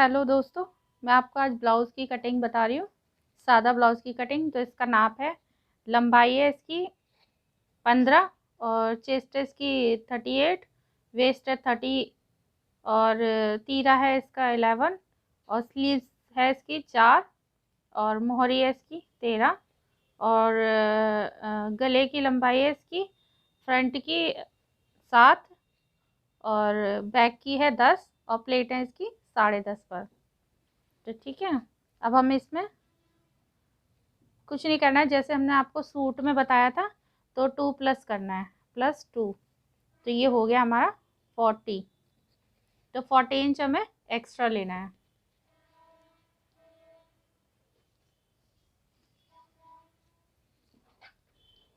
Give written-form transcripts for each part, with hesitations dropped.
Hello दोस्तों, मैं आपको आज ब्लाउज़ की कटिंग बता रही हूँ। सादा ब्लाउज़ की कटिंग। तो इसका नाप है, लंबाई है इसकी 15 और चेस्ट है इसकी 38, वेस्ट है 30 और तीरा है इसका 11 और स्लीव्स है इसकी 4 और मोहरी है इसकी 13 और गले की लंबाई है इसकी फ्रंट की 7 और बैक की है 10 और प्लेट है इसकी 10.5 पर। तो ठीक है, अब हमें इसमें कुछ नहीं करना है, जैसे हमने आपको सूट में बताया था। तो 2 प्लस करना है, +2। तो ये हो गया हमारा 40। तो 40 इंच हमें एक्स्ट्रा लेना है।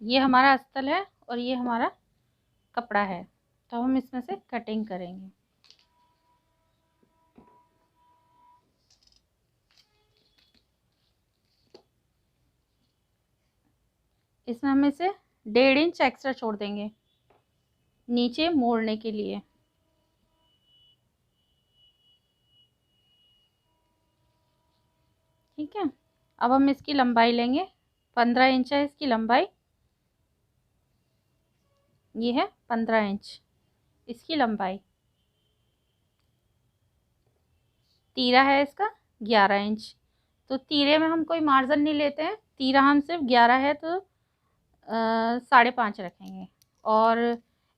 ये हमारा अस्तर है और ये हमारा कपड़ा है। तो हम इसमें से कटिंग करेंगे। इसमें हम इसे 1.5 इंच एक्स्ट्रा छोड़ देंगे नीचे मोड़ने के लिए। ठीक है, अब हम इसकी लंबाई लेंगे। 15 इंच है इसकी लंबाई। ये है 15 इंच इसकी लंबाई। तीरा है इसका 11 इंच। तो तीरे में हम कोई मार्जिन नहीं लेते हैं। तीरा हम सिर्फ 11 है तो 5.5 रखेंगे और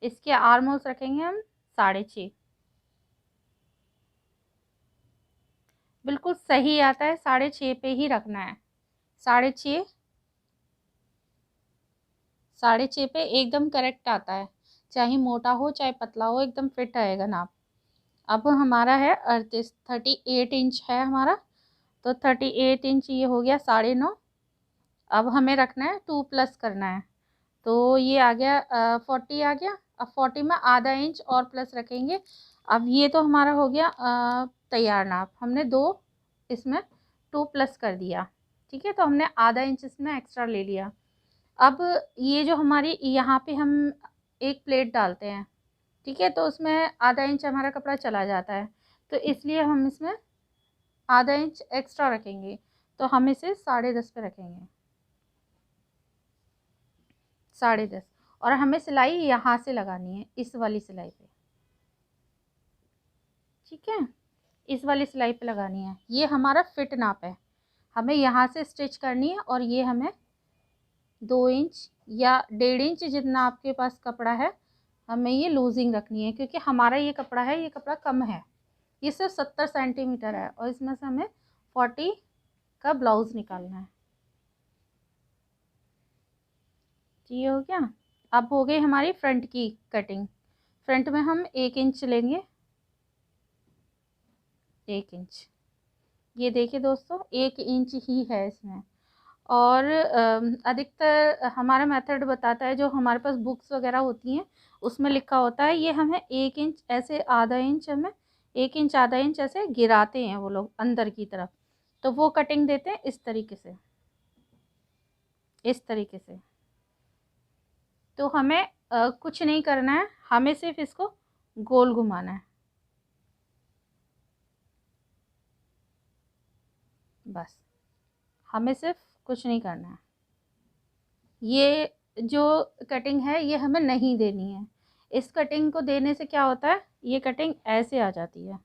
इसके आर्म होल्स रखेंगे हम 6.5। बिल्कुल सही आता है, 6.5 पे ही रखना है। 6.5 6.5 पे एकदम करेक्ट आता है। चाहे मोटा हो चाहे पतला हो, एकदम फिट आएगा नाप। अब हमारा है 38 इंच है हमारा। तो 38 इंच ये हो गया 9.5। अब हमें रखना है 2 प्लस करना है। तो ये आ गया 40 आ गया। अब 40 में आधा इंच और प्लस रखेंगे। अब ये तो हमारा हो गया तैयार नाप। हमने 2 इसमें 2 प्लस कर दिया। ठीक है, तो हमने आधा इंच इसमें एक्स्ट्रा ले लिया। अब ये जो हमारी यहाँ पे हम एक प्लेट डालते हैं, ठीक है, तो उसमें आधा इंच हमारा कपड़ा चला जाता है। तो इसलिए हम इसमें आधा इंच एक्स्ट्रा रखेंगे। तो हम इसे 10.5 पे रखेंगे, 10.5। और हमें सिलाई यहाँ से लगानी है, इस वाली सिलाई पे। ठीक है, इस वाली सिलाई पे लगानी है। ये हमारा फिट नाप है। हमें यहाँ से स्टिच करनी है और ये हमें 2 इंच या 1.5 इंच जितना आपके पास कपड़ा है, हमें ये लूजिंग रखनी है। क्योंकि हमारा ये कपड़ा है, ये कपड़ा कम है। ये सिर्फ 70 सेंटीमीटर है और इसमें से हमें 40 का ब्लाउज निकालना है। ये हो गया। अब हो गई हमारी फ्रंट की कटिंग। फ्रंट में हम 1 इंच लेंगे, 1 इंच। ये देखिए दोस्तों, 1 इंच ही है इसमें। और अधिकतर हमारा मेथड बताता है, जो हमारे पास बुक्स वगैरह होती हैं उसमें लिखा होता है, ये हमें 1 इंच ऐसे आधा इंच हमें 1 इंच आधा इंच ऐसे गिराते हैं वो लोग अंदर की तरफ। तो वो कटिंग देते हैं इस तरीके से, इस तरीके से। तो हमें कुछ नहीं करना है, हमें सिर्फ इसको गोल घुमाना है बस। हमें सिर्फ कुछ नहीं करना है। ये जो कटिंग है ये हमें नहीं देनी है। इस कटिंग को देने से क्या होता है, ये कटिंग ऐसे आ जाती है।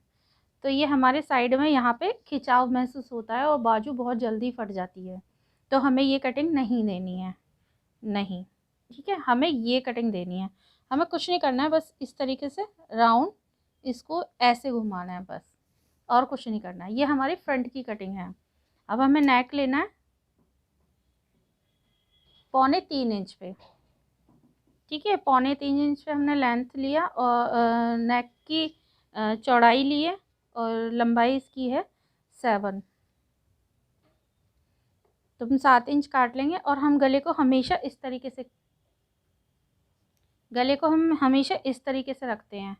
तो ये हमारे साइड में यहाँ पे खिंचाव महसूस होता है और बाजू बहुत जल्दी फट जाती है। तो हमें ये कटिंग नहीं देनी है, नहीं। ठीक है, हमें ये कटिंग देनी है। हमें कुछ नहीं करना है, बस इस तरीके से राउंड इसको ऐसे घुमाना है बस, और कुछ नहीं करना है। ये हमारी फ्रंट की कटिंग है। अब हमें नेक लेना है 3.25 इंच पे। ठीक है, 3.25 इंच पे हमने लेंथ लिया और नेक की चौड़ाई ली है और लंबाई इसकी है 7। तो हम 7 इंच काट लेंगे और हम गले को हमेशा इस तरीके से, गले को हम हमेशा इस तरीके से रखते हैं।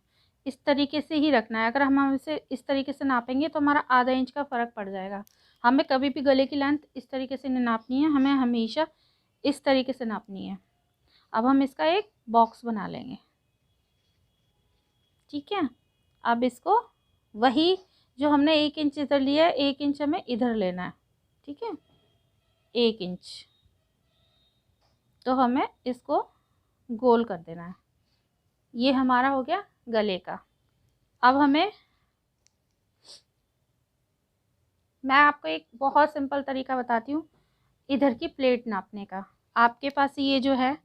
इस तरीके से ही रखना है। अगर हम इसे इस तरीके से नापेंगे तो हमारा आधा इंच का फ़र्क पड़ जाएगा। हमें कभी भी गले की लेंथ इस तरीके से नहीं नापनी है, हमें हमेशा इस तरीके से नापनी है। अब हम इसका एक बॉक्स बना लेंगे। ठीक है, अब इसको वही जो हमने 1 इंच इधर लिया है, 1 इंच हमें इधर लेना है, ठीक है, 1 इंच। तो हमें इसको गोल कर देना है। ये हमारा हो गया गले का। अब हमें, मैं आपको एक बहुत सिंपल तरीका बताती हूँ इधर की प्लेट नापने का। आपके पास ये जो है,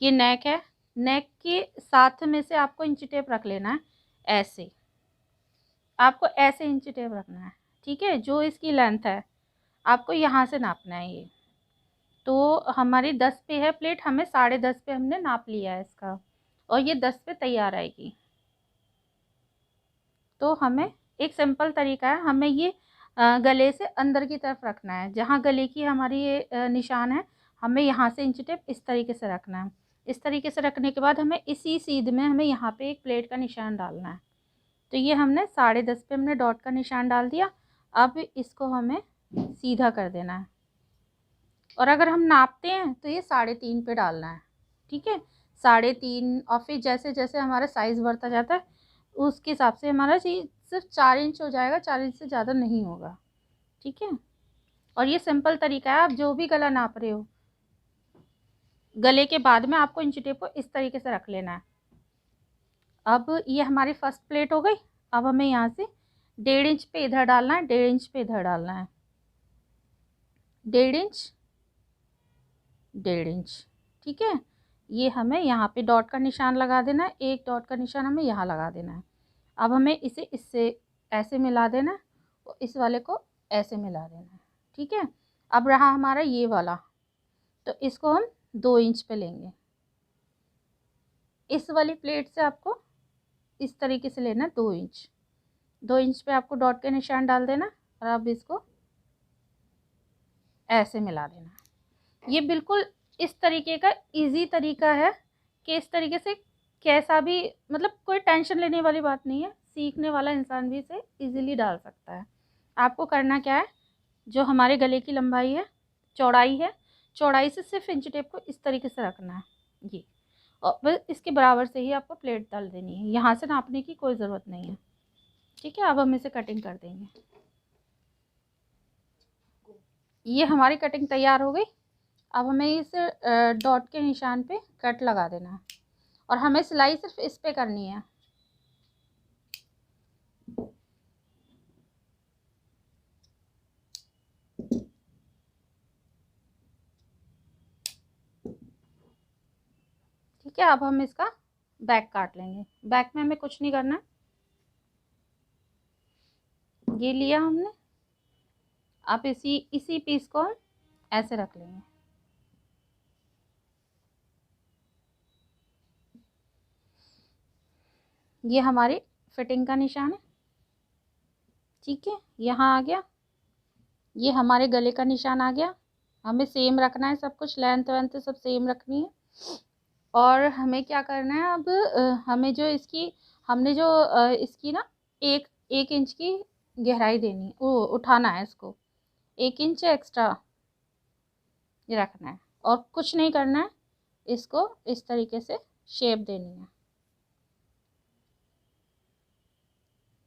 ये नेक है, नेक के साथ में से आपको इंची टेप रख लेना है। ऐसे आपको ऐसे इंची टेप रखना है, ठीक है। जो इसकी लेंथ है आपको यहाँ से नापना है। ये तो हमारी 10 पे है प्लेट, हमें 10.5 पे हमने नाप लिया है इसका, और ये 10 पे तैयार आएगी। तो हमें एक सिंपल तरीका है, हमें ये गले से अंदर की तरफ रखना है। जहाँ गले की हमारी ये निशान है, हमें यहाँ से इंची टेप इस तरीके से रखना है। इस तरीके से रखने के बाद हमें इसी सीध में हमें यहाँ पे एक प्लेट का निशान डालना है। तो ये हमने 10.5 पे हमने डॉट का निशान डाल दिया। अब इसको हमें सीधा कर देना है, और अगर हम नापते हैं तो ये 3.5 पे डालना है, ठीक है, 3.5। और फिर जैसे जैसे हमारा साइज़ बढ़ता जाता है उसके हिसाब से हमारा सिर्फ 4 इंच हो जाएगा, 4 इंच से ज़्यादा नहीं होगा, ठीक है। और ये सिंपल तरीका है, आप जो भी गला नाप रहे हो, गले के बाद में आपको इंची टेप को इस तरीके से रख लेना है। अब ये हमारी फर्स्ट प्लेट हो गई। अब हमें यहाँ से 1.5 इंच पे इधर डालना है, 1.5 इंच पे इधर डालना है, 1.5 इंच, 1.5 इंच, ठीक है। ये हमें यहाँ पे डॉट का निशान लगा देना है, एक डॉट का निशान हमें यहाँ लगा देना है। अब हमें इसे इससे ऐसे मिला देना है, और इस वाले को ऐसे मिला देना है, ठीक है। अब रहा हमारा ये वाला, तो इसको हम 2 इंच पे लेंगे। इस वाली प्लेट से आपको इस तरीके से लेना है 2 इंच। 2 इंच पे आपको डॉट का निशान डाल देना, और अब इसको ऐसे मिला देना। ये बिल्कुल इस तरीके का इजी तरीका है कि इस तरीके से कैसा भी, मतलब कोई टेंशन लेने वाली बात नहीं है, सीखने वाला इंसान भी इसे इजीली डाल सकता है। आपको करना क्या है, जो हमारे गले की लंबाई है, चौड़ाई है, चौड़ाई से सिर्फ इंची टेप को इस तरीके से रखना है, ये, और बस इसके बराबर से ही आपको प्लेट डाल देनी है। यहाँ से नापने की कोई ज़रूरत नहीं है, ठीक है। अब हम इसे कटिंग कर देंगे। ये हमारी कटिंग तैयार हो गई। अब हमें इस डॉट के निशान पे कट लगा देना है, और हमें सिलाई सिर्फ इस पे करनी है। ठीक है, अब हम इसका बैक काट लेंगे। बैक में हमें कुछ नहीं करना, ये लिया हमने। अब इसी पीस को हम ऐसे रख लेंगे। ये हमारी फिटिंग का निशान है, ठीक है, यहाँ आ गया। ये हमारे गले का निशान आ गया। हमें सेम रखना है, सब कुछ लेंथ वेंथ सब सेम रखनी है। और हमें क्या करना है अब, हमें जो इसकी, हमने जो इसकी ना एक 1 इंच की गहराई देनी है, वो उठाना है इसको, 1 इंच एक्स्ट्रा ये रखना है, और कुछ नहीं करना है। इसको इस तरीके से शेप देनी है,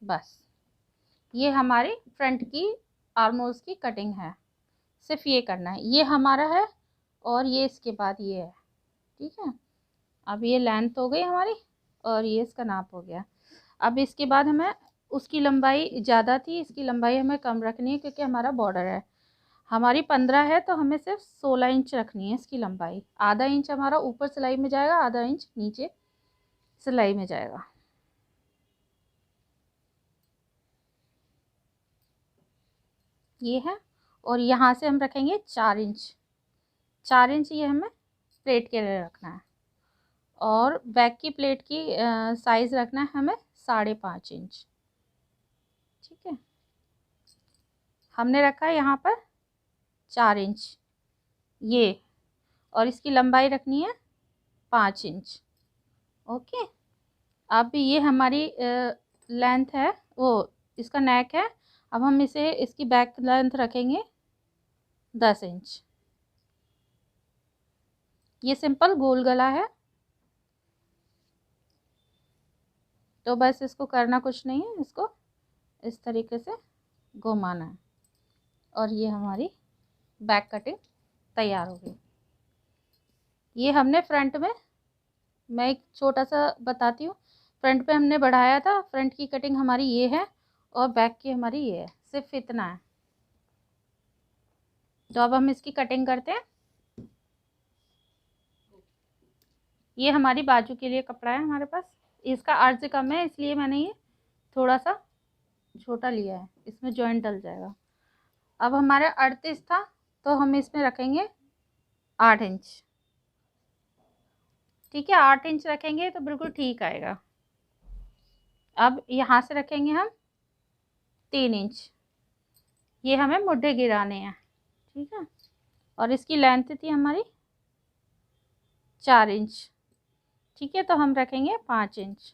बस। ये हमारी फ्रंट की आर्मोल्स की कटिंग है, सिर्फ ये करना है। ये हमारा है, और ये इसके बाद ये है, ठीक है। अब ये लेंथ हो गई हमारी, और ये इसका नाप हो गया। अब इसके बाद हमें, उसकी लंबाई ज़्यादा थी, इसकी लंबाई हमें कम रखनी है, क्योंकि हमारा बॉर्डर है। हमारी 15 है, तो हमें सिर्फ 16 इंच रखनी है इसकी लंबाई। आधा इंच हमारा ऊपर सिलाई में जाएगा, आधा इंच नीचे सिलाई में जाएगा। ये है, और यहाँ से हम रखेंगे 4 इंच। 4 इंच ये हमें प्लेट के लिए रखना है, और बैक की प्लेट की साइज़ रखना है हमें 5.5 इंच, ठीक है। हमने रखा है यहाँ पर 4 इंच ये, और इसकी लंबाई रखनी है 5 इंच, ओके। अब ये हमारी लेंथ है, वो इसका नेक है। अब हम इसे, इसकी बैक लेंथ रखेंगे 10 इंच। ये सिंपल गोल गला है, तो बस इसको करना कुछ नहीं है, इसको इस तरीके से घुमाना है और ये हमारी बैक कटिंग तैयार हो गई। ये हमने फ्रंट में, मैं एक छोटा सा बताती हूँ, फ्रंट पे हमने बढ़ाया था, फ्रंट की कटिंग हमारी ये है और बैक की हमारी ये है, सिर्फ इतना है। तो अब हम इसकी कटिंग करते हैं। ये हमारी बाजू के लिए कपड़ा है हमारे पास, इसका अर्ज कम है इसलिए मैंने ये थोड़ा सा छोटा लिया है, इसमें जॉइंट डल जाएगा। अब हमारा 38 था तो हम इसमें रखेंगे 8 इंच। ठीक है, 8 इंच रखेंगे तो बिल्कुल ठीक आएगा। अब यहाँ से रखेंगे हम 3 इंच, ये हमें मुड्ढे गिराने हैं। ठीक है, और इसकी लेंथ थी हमारी 4 इंच। ठीक है, तो हम रखेंगे 5 इंच।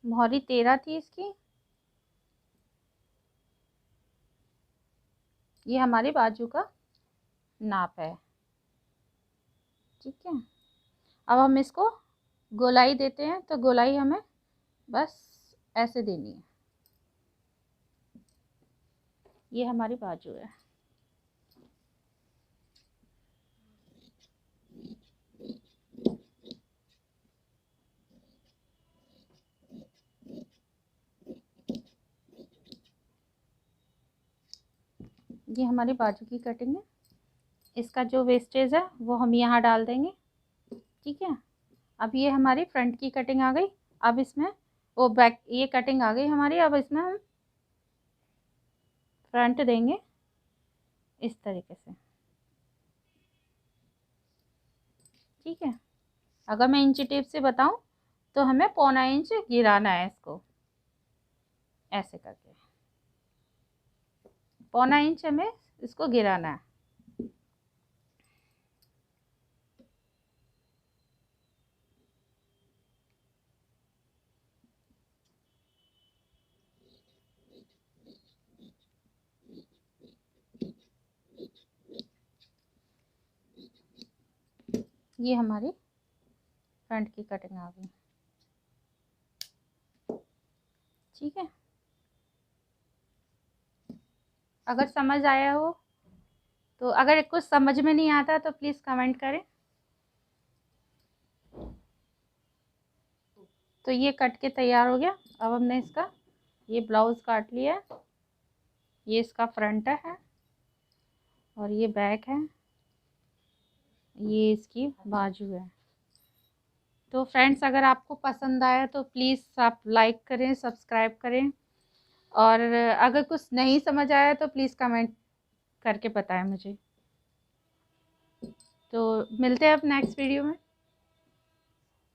मोहरी 13 थी इसकी। ये हमारी बाजू का नाप है। ठीक है, अब हम इसको गोलाई देते हैं, तो गोलाई हमें बस ऐसे देनी है। ये हमारी बाजू है। ये हमारी बाजू की कटिंग है। इसका जो वेस्टेज है वो हम यहाँ डाल देंगे। ठीक है, अब ये हमारी फ्रंट की कटिंग आ गई। अब इसमें वो बैक, ये कटिंग आ गई हमारी। अब इसमें हम फ्रंट देंगे इस तरीके से। ठीक है, अगर मैं इंची टेप से बताऊं तो हमें 1.25 इंच गिराना है इसको, ऐसे करके 1.25 इंच हमें इसको गिराना है। ये हमारी फ्रंट की कटिंग आ गई। ठीक है, अगर समझ आया हो तो, अगर कुछ समझ में नहीं आता तो प्लीज़ कमेंट करें। तो ये कट के तैयार हो गया। अब हमने इसका ये ब्लाउज़ काट लिया है। ये इसका फ्रंट है और ये बैक है, ये इसकी बाजू है। तो फ्रेंड्स, अगर आपको पसंद आया तो प्लीज़ आप लाइक करें, सब्सक्राइब करें, और अगर कुछ नहीं समझ आया तो प्लीज़ कमेंट करके बताएं मुझे। तो मिलते हैं अब नेक्स्ट वीडियो में।